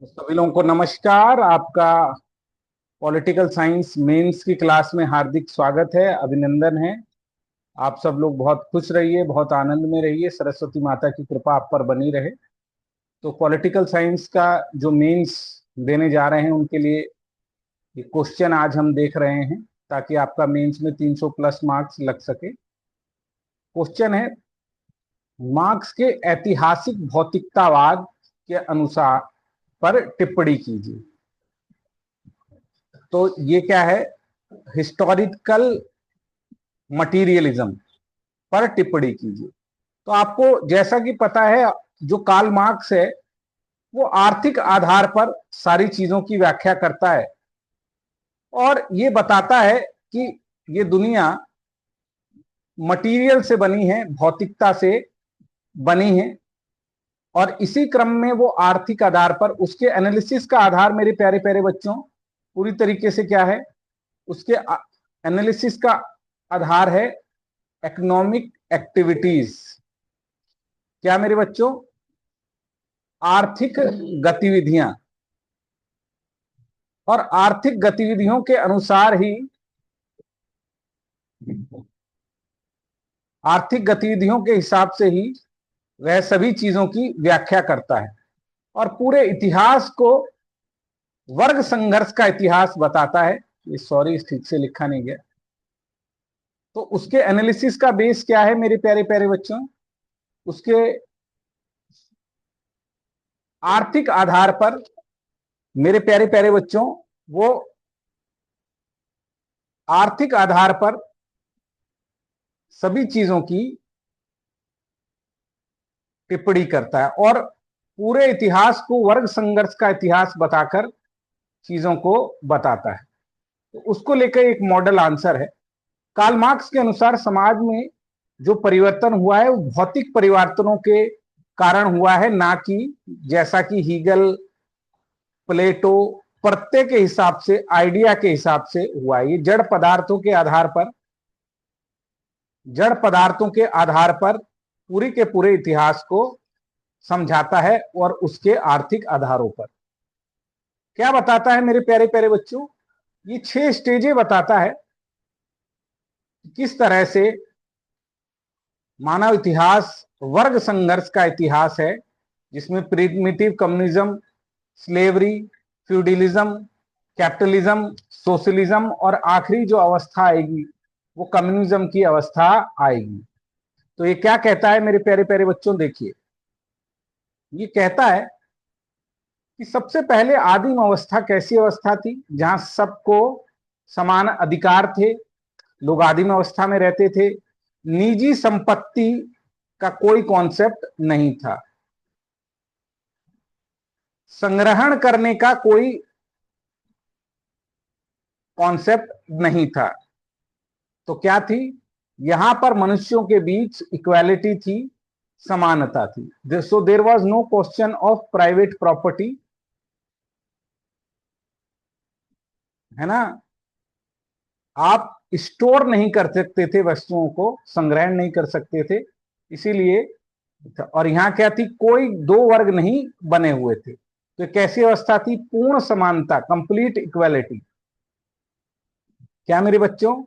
सभी लोगों को नमस्कार। आपका पॉलिटिकल साइंस मेंस की क्लास में हार्दिक स्वागत है, अभिनंदन है। आप सब लोग बहुत खुश रहिए, बहुत आनंद में रहिए, सरस्वती माता की कृपा आप पर बनी रहे। तो पॉलिटिकल साइंस का जो मेंस देने जा रहे हैं उनके लिए ये क्वेश्चन आज हम देख रहे हैं, ताकि आपका मेंस में 300 प्लस मार्क्स लग सके। क्वेश्चन है, मार्क्स के ऐतिहासिक भौतिकतावाद के अनुसार पर टिप्पणी कीजिए। तो ये क्या है, हिस्टोरिकल मटीरियलिज्म पर टिप्पणी कीजिए। तो आपको जैसा कि पता है, जो कार्ल मार्क्स है वो आर्थिक आधार पर सारी चीजों की व्याख्या करता है और ये बताता है कि ये दुनिया मटीरियल से बनी है, भौतिकता से बनी है। और इसी क्रम में वो आर्थिक आधार पर, उसके एनालिसिस का आधार मेरे प्यारे प्यारे बच्चों पूरी तरीके से क्या है, उसके एनालिसिस का आधार है इकोनॉमिक एक्टिविटीज। क्या मेरे बच्चों? आर्थिक गतिविधियां। और आर्थिक गतिविधियों के अनुसार ही, आर्थिक गतिविधियों के हिसाब से ही वह सभी चीजों की व्याख्या करता है और पूरे इतिहास को, वर्ग संघर्ष का इतिहास बताता है। ये सॉरी, ठीक से लिखा नहीं गया। तो उसके एनालिसिस का बेस क्या है मेरे प्यारे प्यारे बच्चों? उसके आर्थिक आधार पर मेरे प्यारे प्यारे बच्चों, वो आर्थिक आधार पर सभी चीजों की टिप्पणी करता है और पूरे इतिहास को, वर्ग संघर्ष का इतिहास बताकर चीजों को बताता है। तो उसको लेकर एक मॉडल आंसर है। कार्ल मार्क्स के अनुसार समाज में जो परिवर्तन हुआ है वो भौतिक परिवर्तनों के कारण हुआ है, ना कि जैसा कि हीगल, प्लेटो, प्रत्यय के हिसाब से, आइडिया के हिसाब से हुआ है। ये जड़ पदार्थों के आधार पर, जड़ पदार्थों के आधार पर पूरी के पूरे इतिहास को समझाता है और उसके आर्थिक आधारों पर क्या बताता है मेरे प्यारे प्यारे बच्चों? ये 6 स्टेजें बताता है किस तरह से मानव इतिहास वर्ग संघर्ष का इतिहास है, जिसमें primitive communism, slavery, feudalism, capitalism, socialism और आखिरी जो अवस्था आएगी वो कम्युनिज्म की अवस्था आएगी। तो ये क्या कहता है मेरे प्यारे प्यारे बच्चों? देखिए, ये कहता है कि सबसे पहले आदिम अवस्था कैसी अवस्था थी, जहां सबको समान अधिकार थे, लोग आदिम अवस्था में रहते थे। निजी संपत्ति का कोई कॉन्सेप्ट नहीं था, संग्रहण करने का कोई कॉन्सेप्ट नहीं था। तो क्या थी? यहां पर मनुष्यों के बीच इक्वालिटी थी, समानता थी। So there was no question of private property, है ना। आप स्टोर नहीं कर सकते थे, वस्तुओं को संग्रहण नहीं कर सकते थे, इसीलिए। और यहां क्या थी? कोई दो वर्ग नहीं बने हुए थे। तो कैसी अवस्था थी? पूर्ण समानता, कंप्लीट इक्वालिटी। क्या मेरे बच्चों?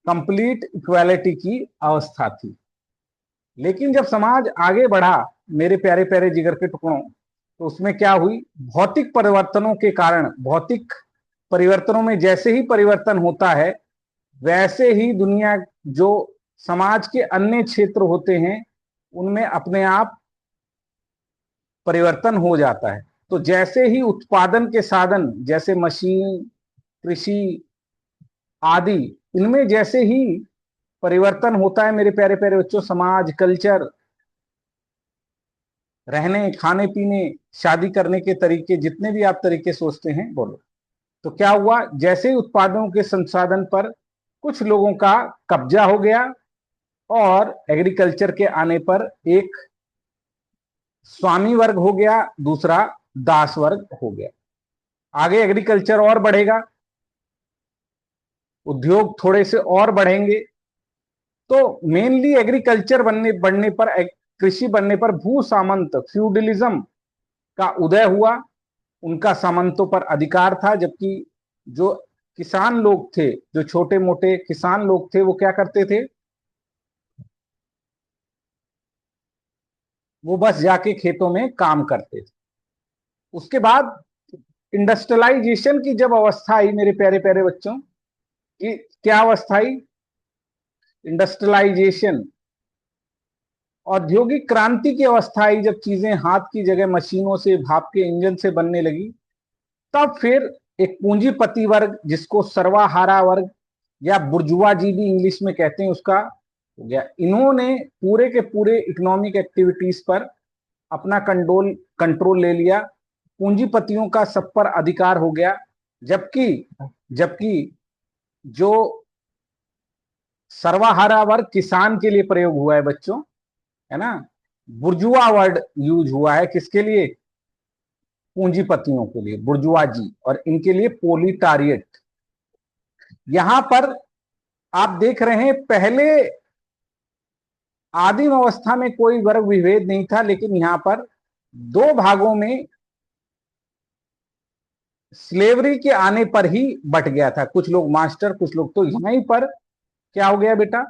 कंप्लीट इक्वालिटी की अवस्था थी। लेकिन जब समाज आगे बढ़ा मेरे प्यारे प्यारे जिगर के टुकड़ों, तो उसमें क्या हुई? भौतिक परिवर्तनों के कारण, भौतिक परिवर्तनों में जैसे ही परिवर्तन होता है, वैसे ही दुनिया, जो समाज के अन्य क्षेत्र होते हैं, उनमें अपने आप परिवर्तन हो जाता है। तो जैसे ही उत्पादन के साधन, जैसे मशीन, कृषि आदि, इनमें जैसे ही परिवर्तन होता है मेरे प्यारे प्यारे बच्चों, समाज, कल्चर, रहने, खाने पीने, शादी करने के तरीके, जितने भी आप तरीके सोचते हैं, बोलो। तो क्या हुआ? जैसे ही उत्पादों के संसाधन पर कुछ लोगों का कब्जा हो गया और एग्रीकल्चर के आने पर एक स्वामी वर्ग हो गया, दूसरा दास वर्ग हो गया। आगे एग्रीकल्चर और बढ़ेगा, उद्योग थोड़े से और बढ़ेंगे। तो मेनली एग्रीकल्चर बनने बढ़ने पर, कृषि बनने पर भू सामंत, फ्यूडलिज्म का उदय हुआ, उनका सामंतों पर अधिकार था, जबकि जो किसान लोग थे, जो छोटे मोटे किसान लोग थे, वो क्या करते थे, वो बस जाके खेतों में काम करते थे। उसके बाद इंडस्ट्रियलाइजेशन की जब अवस्था आई मेरे प्यारे प्यारे बच्चों, कि क्या अवस्था आई, इंडस्ट्रियलाइजेशन, औद्योगिक क्रांति की अवस्था आई, जब चीजें हाथ की जगह मशीनों से, भाप के इंजन से बनने लगी, तब फिर एक पूंजीपति वर्ग, जिसको सर्वाहारा वर्ग या बुर्जुआजी भी इंग्लिश में कहते हैं, उसका हो गया। इन्होंने पूरे के पूरे इकोनॉमिक एक्टिविटीज पर अपना कंट्रोल कंट्रोल ले लिया, पूंजीपतियों का सब पर अधिकार हो गया। जबकि जबकि जो सर्वाहारा वर्ग किसान के लिए प्रयोग हुआ है बच्चों, है ना, बुर्जुआ वर्ड यूज हुआ है किसके लिए, पूंजीपतियों के लिए, बुर्जुआजी, और इनके लिए पोलिटारियट। यहां पर आप देख रहे हैं, पहले आदिम अवस्था में कोई वर्ग विभेद नहीं था, लेकिन यहां पर दो भागों में स्लेवरी के आने पर ही बट गया था, कुछ लोग मास्टर, कुछ लोग, तो यहीं पर क्या हो गया बेटा,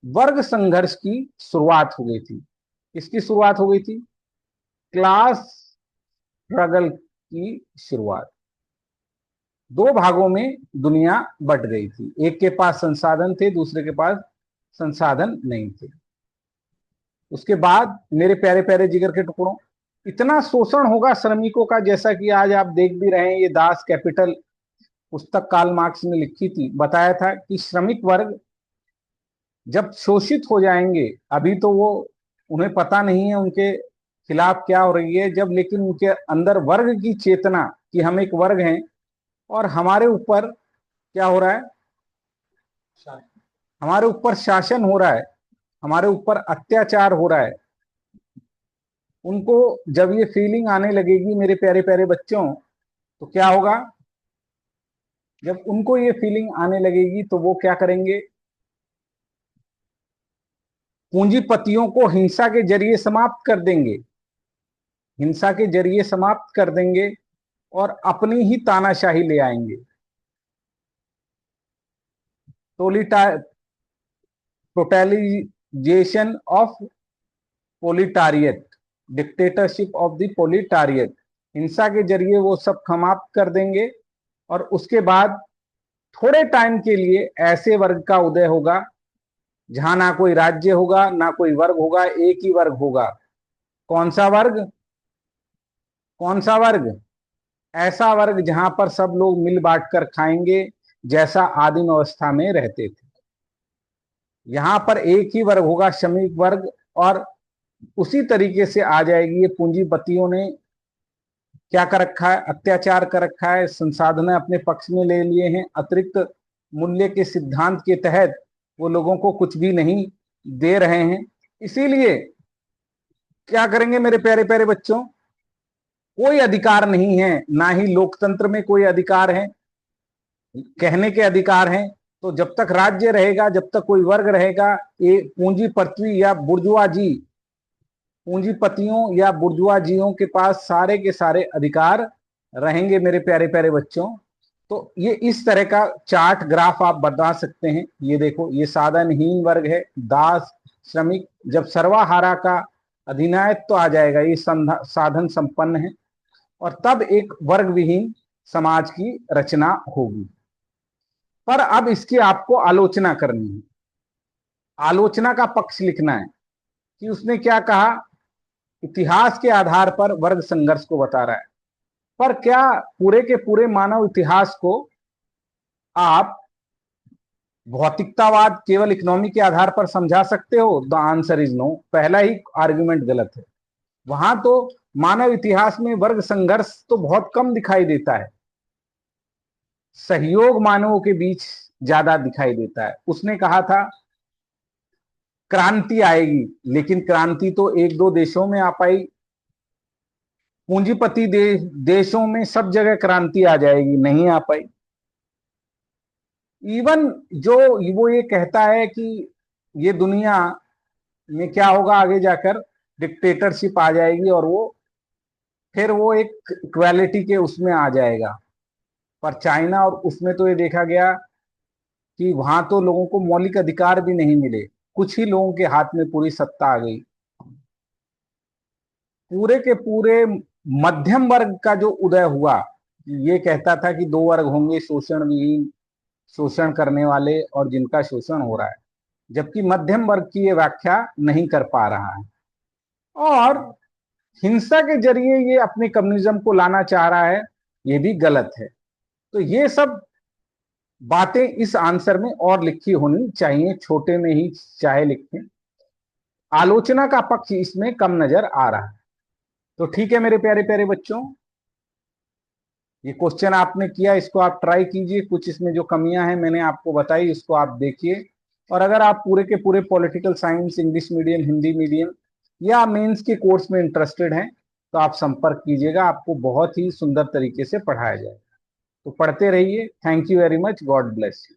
वर्ग संघर्ष की शुरुआत हो गई थी। इसकी शुरुआत हो गई थी, क्लास स्ट्रगल की शुरुआत। दो भागों में दुनिया बट गई थी, एक के पास संसाधन थे, दूसरे के पास संसाधन नहीं थे। उसके बाद मेरे प्यारे प्यारे जिगर के टुकड़ों, इतना शोषण होगा श्रमिकों का, जैसा कि आज आप देख भी रहे हैं, ये दास कैपिटल पुस्तक कार्ल मार्क्स ने लिखी थी, बताया था कि श्रमिक वर्ग जब शोषित हो जाएंगे, अभी तो वो, उन्हें पता नहीं है उनके खिलाफ क्या हो रही है, जब लेकिन उनके अंदर वर्ग की चेतना कि हम एक वर्ग हैं और हमारे ऊपर क्या हो रहा है, हमारे ऊपर शासन हो रहा है, हमारे ऊपर अत्याचार हो रहा है, उनको जब ये फीलिंग आने लगेगी मेरे प्यारे प्यारे बच्चों, तो क्या होगा, जब उनको ये फीलिंग आने लगेगी तो वो क्या करेंगे, पूंजीपतियों को हिंसा के जरिए समाप्त कर देंगे, हिंसा के जरिए समाप्त कर देंगे और अपनी ही तानाशाही ले आएंगे। टोटलिजेशन ऑफ पोलिटारियट, डिक्टेटरशिप ऑफ द पोलिटारियट, हिंसा के जरिए वो सब समाप्त कर देंगे, और उसके बाद थोड़े टाइम के लिए ऐसे वर्ग का उदय होगा जहां ना कोई राज्य होगा, ना कोई वर्ग होगा, एक ही वर्ग होगा। कौन सा वर्ग, कौन सा वर्ग, ऐसा वर्ग जहां पर सब लोग मिल बांट कर खाएंगे, जैसा आदिम अवस्था में रहते थे। यहां पर एक ही वर्ग होगा, श्रमिक वर्ग, और उसी तरीके से आ जाएगी। ये पूंजीपतियों ने क्या कर रखा है, अत्याचार कर रखा है, संसाधन अपने पक्ष में ले लिए हैं, अतिरिक्त मूल्य के सिद्धांत के तहत वो लोगों को कुछ भी नहीं दे रहे हैं। इसीलिए क्या करेंगे मेरे प्यारे प्यारे बच्चों, कोई अधिकार नहीं है, ना ही लोकतंत्र में कोई अधिकार है, कहने के अधिकार हैं। तो जब तक राज्य रहेगा, जब तक कोई वर्ग रहेगा, ये पूंजीपति या बुर्जुआजी, पूंजीपतियों या बुर्जुआजियों के पास सारे के सारे अधिकार रहेंगे मेरे प्यारे प्यारे बच्चों। तो ये इस तरह का चार्ट ग्राफ आप बता सकते हैं। ये देखो, ये साधनहीन वर्ग है, दास, श्रमिक, जब सर्वाहारा का अधिनायत्व तो आ जाएगा, ये साधन संपन्न है, और तब एक वर्ग विहीन समाज की रचना होगी। पर अब इसकी आपको आलोचना करनी है, आलोचना का पक्ष लिखना है कि उसने क्या कहा, इतिहास के आधार पर वर्ग संघर्ष को बता रहा है। पर क्या पूरे के पूरे मानव इतिहास को आप भौतिकतावाद, केवल इकोनॉमी के आधार पर समझा सकते हो? The answer is no. पहला ही आर्गुमेंट गलत है। वहां तो मानव इतिहास में वर्ग संघर्ष तो बहुत कम दिखाई देता है, सहयोग मानवों के बीच ज्यादा दिखाई देता है। उसने कहा था क्रांति आएगी, लेकिन क्रांति तो एक दो देशों में आ पाई, पूंजीपति देशों में सब जगह क्रांति आ जाएगी, नहीं आ पाई। इवन जो वो ये कहता है कि ये दुनिया में क्या होगा आगे जाकर, डिक्टेटरशिप आ जाएगी और वो फिर वो एक इक्वालिटी के उसमें आ जाएगा। पर चाइना और उसमें तो ये देखा गया कि वहां तो लोगों को मौलिक अधिकार भी नहीं मिले, कुछ ही लोगों के हाथ में पूरी सत्ता आ गई। पूरे के पूरे मध्यम वर्ग का जो उदय हुआ, ये कहता था कि दो वर्ग होंगे, शोषण विहीन, शोषण करने वाले और जिनका शोषण हो रहा है, जबकि मध्यम वर्ग की ये व्याख्या नहीं कर पा रहा है और हिंसा के जरिए ये अपने कम्युनिज्म को लाना चाह रहा है, ये भी गलत है। तो ये सब बातें इस आंसर में और लिखी होनी चाहिए, छोटे में ही चाहे लिखें। आलोचना का पक्ष इसमें कम नजर आ रहा है। तो ठीक है मेरे प्यारे प्यारे बच्चों, ये क्वेश्चन आपने किया, इसको आप ट्राई कीजिए। कुछ इसमें जो कमियां हैं मैंने आपको बताई, इसको आप देखिए। और अगर आप पूरे के पूरे political science, English medium, Hindi medium या मेंस के कोर्स में इंटरेस्टेड हैं तो आप संपर्क कीजिएगा, आपको बहुत ही सुंदर तरीके से पढ़ाया जाएगा। तो पढ़ते रहिए। Thank you very much. God bless you.